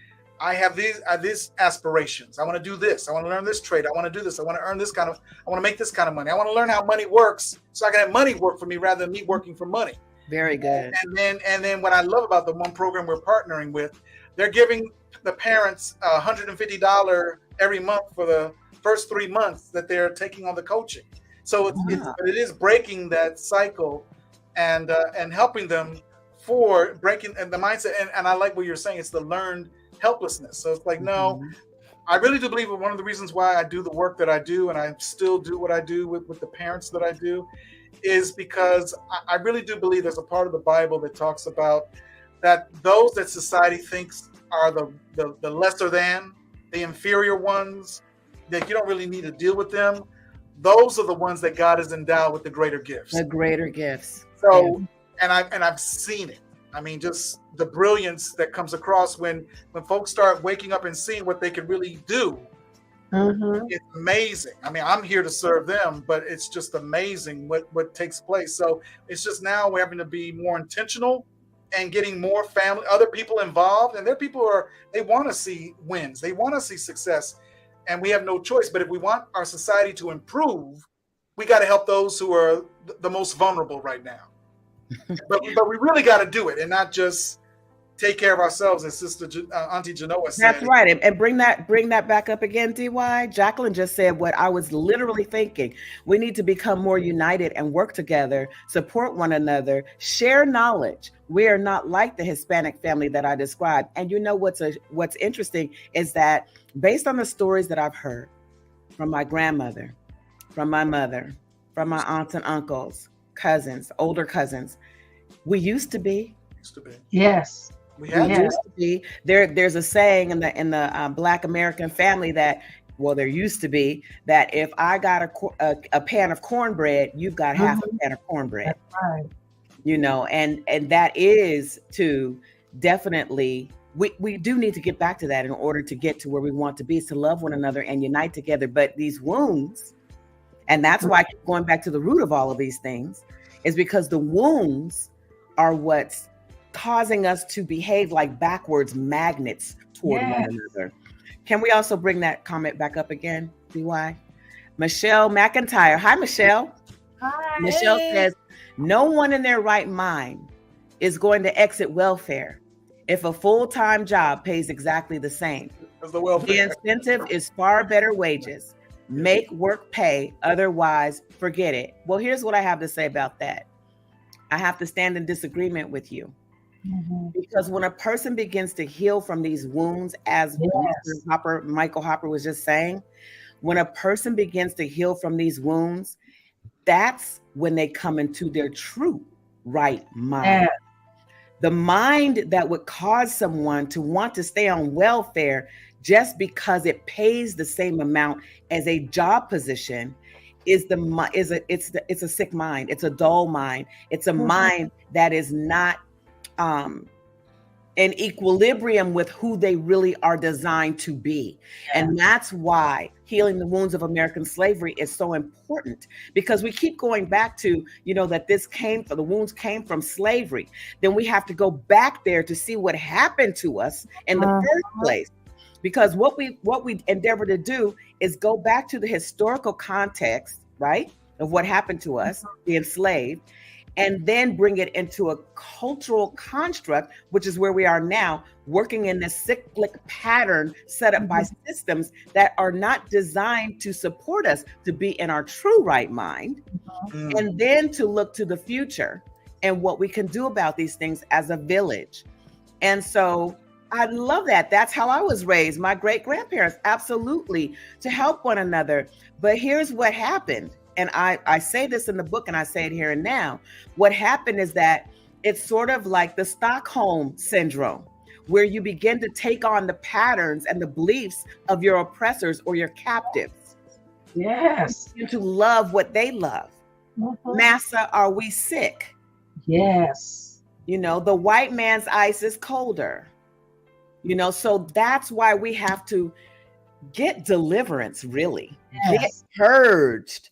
I have these aspirations. I want to do this. I want to learn this trade. I want to do this. I want to earn this I want to make this kind of money. I want to learn how money works so I can have money work for me rather than me working for money. Very good. And then what I love about the one program we're partnering with, they're giving the parents $150 every month for the first 3 months that they're taking on the coaching. So it is breaking that cycle and helping them for breaking the mindset. And I like what you're saying. It's the learned helplessness. So it's like, no, I really do believe one of the reasons why I do the work that I do, and I still do what I do with the parents that I do, is because I really do believe there's a part of the Bible that talks about that those that society thinks are the lesser than, the inferior ones, that you don't really need to deal with them. Those are the ones that God has endowed with the greater gifts. The greater gifts. So, and I've seen it. I mean, just the brilliance that comes across when folks start waking up and seeing what they can really do. It's amazing. I mean, I'm here to serve them, but it's just amazing what takes place. So it's just now we're having to be more intentional and getting more other people involved. And they want to see wins. They want to see success. And we have no choice. But if we want our society to improve, we got to help those who are the most vulnerable right now. but we really got to do it and not just take care of ourselves, as Sister Auntie Genoa said. That's right. And bring that back up again, DY. Jacqueline just said what I was literally thinking. We need to become more united and work together, support one another, share knowledge. We are not like the Hispanic family that I described. And what's interesting is that based on the stories that I've heard from my grandmother, from my mother, from my aunts and uncles, cousins, older cousins, we used to be. Yes. We used to be. There's a saying in the Black American family that, well, there used to be, that if I got a pan of cornbread, you've got half a pan of cornbread. That's right. And that is to definitely, we do need to get back to that in order to get to where we want to be, is to love one another and unite together. But these wounds, and that's why I keep going back to the root of all of these things, is because the wounds are what's causing us to behave like backwards magnets toward one another. Can we also bring that comment back up again, DY? Michelle McIntyre. Hi, Michelle. Hi. Michelle says, no one in their right mind is going to exit welfare if a full-time job pays exactly the same, That's the the welfare. incentive is far better wages. Make work pay, otherwise forget it. Well, here's what I have to say about that. I have to stand in disagreement with you. Because when a person begins to heal from these wounds, as Mr. Michael Hopper was just saying, when a person begins to heal from these wounds, that's when they come into their true right mind. The mind that would cause someone to want to stay on welfare just because it pays the same amount as a job position it's a sick mind. It's a dull mind. It's a mind that is not in equilibrium with who they really are designed to be. And that's why healing the wounds of American slavery is so important, because we keep going back to, that the wounds came from slavery. Then we have to go back there to see what happened to us in the first place. Because what we endeavor to do is go back to the historical context, right, of what happened to us, the enslaved, and then bring it into a cultural construct, which is where we are now, working in this cyclic pattern set up by systems that are not designed to support us to be in our true right mind, and then to look to the future and what we can do about these things as a village. And so I love that. That's how I was raised. My great-grandparents, absolutely, to help one another. But here's what happened. And I say this in the book, and I say it here and now. What happened is that it's sort of like the Stockholm syndrome, where you begin to take on the patterns and the beliefs of your oppressors or your captives. Yes. To love what they love. Massa, are we sick? Yes. The white man's ice is colder. So that's why we have to get deliverance, really. Yes. Get purged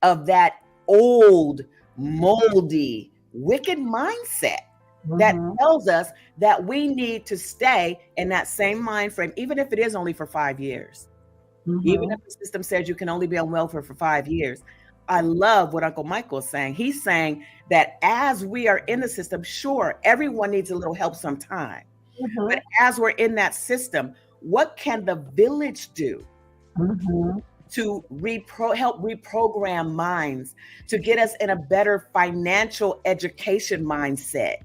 of that old, moldy, wicked mindset that tells us that we need to stay in that same mind frame, even if it is only for 5 years. Even if the system says you can only be on welfare for 5 years. I love what Uncle Michael is saying. He's saying that as we are in the system, sure, everyone needs a little help sometime. But as we're in that system, what can the village do to help reprogram minds, to get us in a better financial education mindset,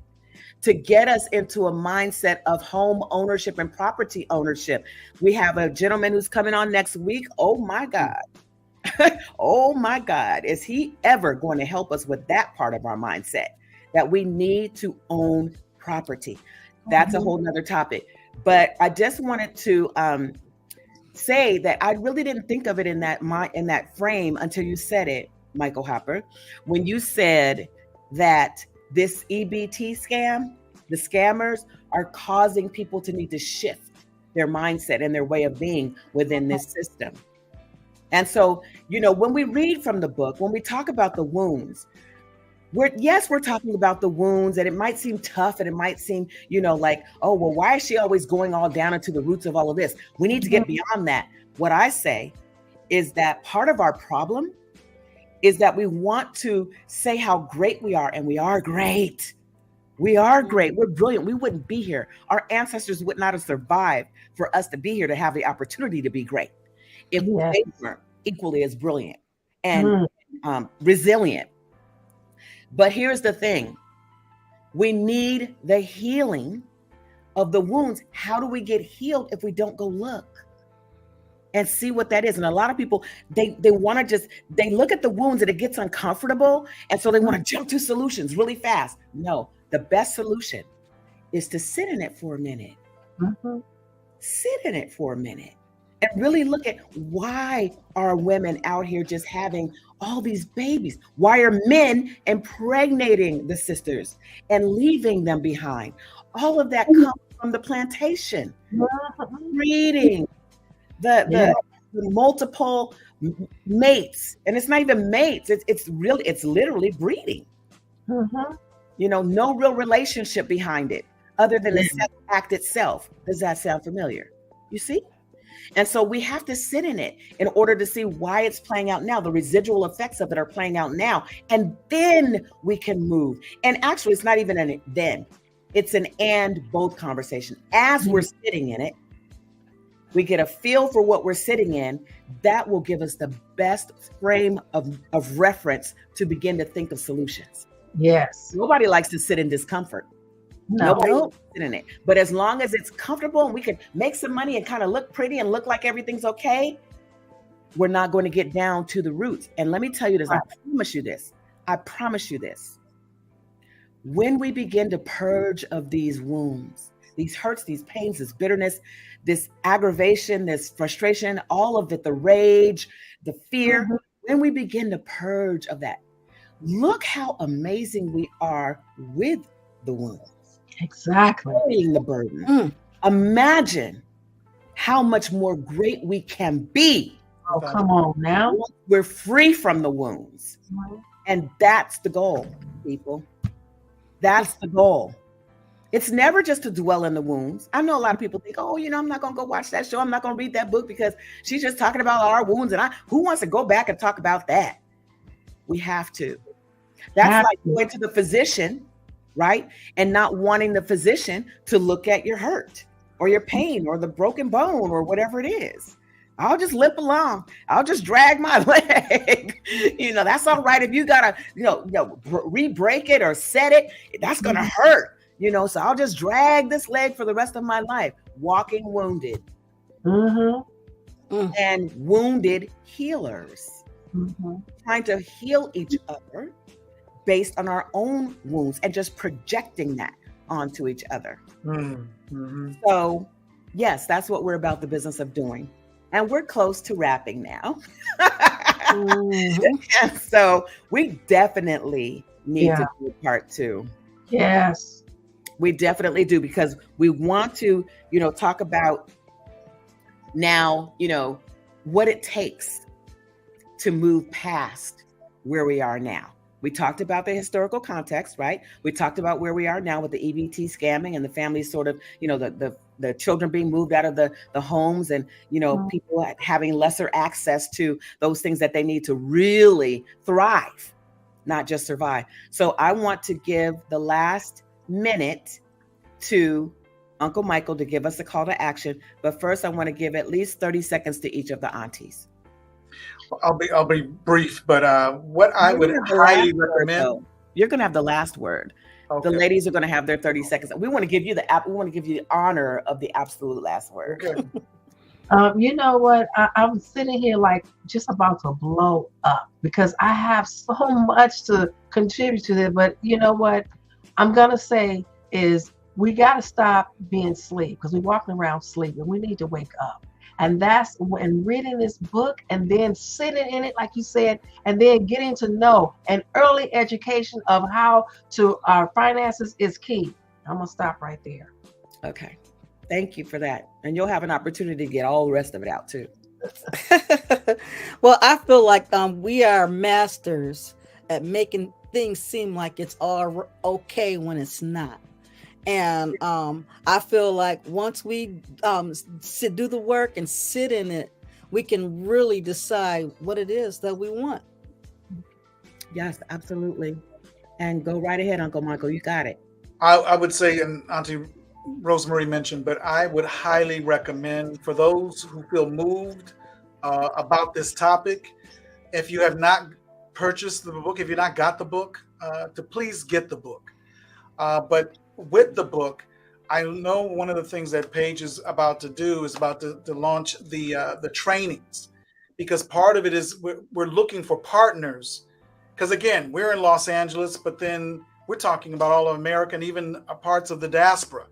to get us into a mindset of home ownership and property ownership? We have a gentleman who's coming on next week. Oh my God. Oh my God. Is he ever going to help us with that part of our mindset, that we need to own property? That's a whole nother topic. But I just wanted to say that I really didn't think of it in that frame until you said it, Michael Hopper, when you said that this EBT scam, the scammers are causing people to need to shift their mindset and their way of being within this system. And so, when we read from the book, when we talk about the wounds, we're talking about the wounds, and it might seem tough, and it might seem, like, oh, well, why is she always going all down into the roots of all of this? We need to get beyond that. What I say is that part of our problem is that we want to say how great we are, and we are great. We are great. We're brilliant. We wouldn't be here. Our ancestors would not have survived for us to be here, to have the opportunity to be great, if they weren't equally as brilliant and resilient. But here's the thing. We need the healing of the wounds. How do we get healed if we don't go look and see what that is? And a lot of people, they want to they look at the wounds and it gets uncomfortable. And so they want to jump to solutions really fast. No, the best solution is to sit in it for a minute. Sit in it for a minute and really look at, why are women out here just having all these babies? Why are men impregnating the sisters and leaving them behind? All of that comes from the plantation. Breeding, the multiple mates. And it's not even mates. It's literally breeding. No real relationship behind it other than the sex act itself. Does that sound familiar? You see? And so we have to sit in it in order to see why it's playing out now. The residual effects of it are playing out now. And then we can move. And actually, it's not even then. It's an and both conversation. As we're sitting in it, we get a feel for what we're sitting in. That will give us the best frame of reference to begin to think of solutions. Yes. Nobody likes to sit in discomfort. No. Nobody likes to sit in it. But as long as it's comfortable and we can make some money and kind of look pretty and look like everything's okay, we're not going to get down to the roots. And let me tell you this, I promise you this. I promise you this. When we begin to purge of these wounds, these hurts, these pains, this bitterness, this aggravation, this frustration, all of it, the rage, the fear, when we begin to purge of that, look how amazing we are with the wounds. Exactly. Carrying the burden. Imagine how much more great we can be. Oh, come on now. We're free from the wounds. And that's the goal, people. That's the goal. It's never just to dwell in the wounds. I know a lot of people think, oh, I'm not going to go watch that show. I'm not going to read that book because she's just talking about our wounds. And who wants to go back and talk about that? We have to. That's like going to the physician, right? And not wanting the physician to look at your hurt or your pain or the broken bone or whatever it is. I'll just limp along. I'll just drag my leg. That's all right. If you gotta, re-break it or set it, that's gonna hurt. So I'll just drag this leg for the rest of my life, walking wounded. And wounded healers, trying to heal each other based on our own wounds and just projecting that onto each other. So, yes, that's what we're about the business of doing. And we're close to wrapping now. And so we definitely need to do part 2. Yes. We definitely do, because we want to, talk about now, what it takes to move past where we are now. We talked about the historical context, right? We talked about where we are now with the EBT scamming and the families sort of, the children being moved out of the homes and, people having lesser access to those things that they need to really thrive, not just survive. So I want to give the last minute to Uncle Michael to give us a call to action. But first, I want to give at least 30 seconds to each of the aunties. I'll be brief, but what I would highly recommend. You're going to have the last word. Okay. The ladies are going to have their 30 seconds. We want to give you the honor of the absolute last word. Okay. You know what? I'm sitting here like just about to blow up because I have so much to contribute to this. But you know what I'm going to say is we got to stop being asleep because we're walking around sleeping. We need to wake up. And that's when reading this book and then sitting in it, like you said, and then getting to know an early education of how to our finances is key. I'm going to stop right there. Okay. Thank you for that. And you'll have an opportunity to get all the rest of it out too. Well, I feel like we are masters at making things seem like it's all okay when it's not. And I feel like once we do the work and sit in it, we can really decide what it is that we want. Yes, absolutely. And go right ahead, Uncle Michael. You got it. I would say, and Auntie Rosemary mentioned, but I would highly recommend for those who feel moved about this topic, if you have not purchased the book, if you've not got the book, to please get the book. But with the book, I know one of the things that Paige is about to do is about to launch the trainings, because part of it is we're looking for partners. Because again, we're in Los Angeles, but then we're talking about all of America and even parts of the diaspora.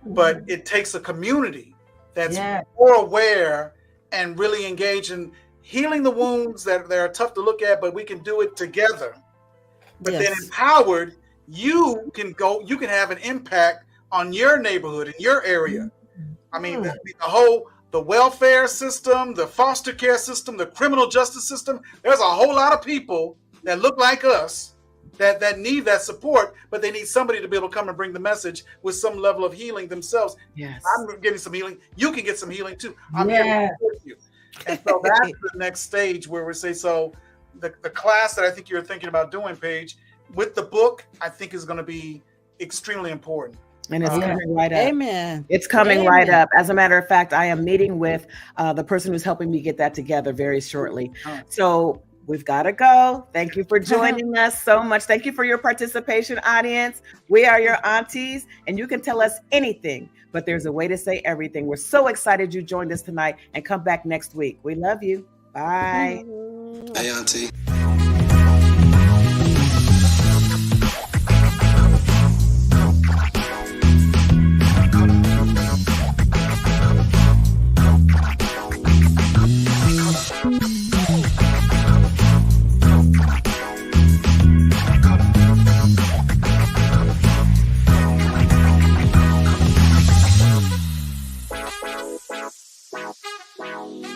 But it takes a community that's more aware and really engaged in healing the wounds that are tough to look at, but we can do it together. But then empowered, you can have an impact on your neighborhood, in your area. I mean, the welfare system, the foster care system, the criminal justice system, there's a whole lot of people that look like us that need that support, but they need somebody to be able to come and bring the message with some level of healing themselves. Yes. I'm getting some healing. You can get some healing too. I'm here to support you. And so that's the next stage where we say, so the class that I think you're thinking about doing, Paige, with the book, I think is going to be extremely important. And it's Yeah. coming right up. Amen. It's coming right Amen. up. As a matter of fact, I am meeting with the person who's helping me get that together very shortly. So we've got to go. Thank you for joining us so much. Thank you for your participation, audience. We are your aunties, and you can tell us anything, but there's a way to say everything. We're so excited you joined us tonight, and come back next week. We love you. Bye. Hey, Auntie. Wow.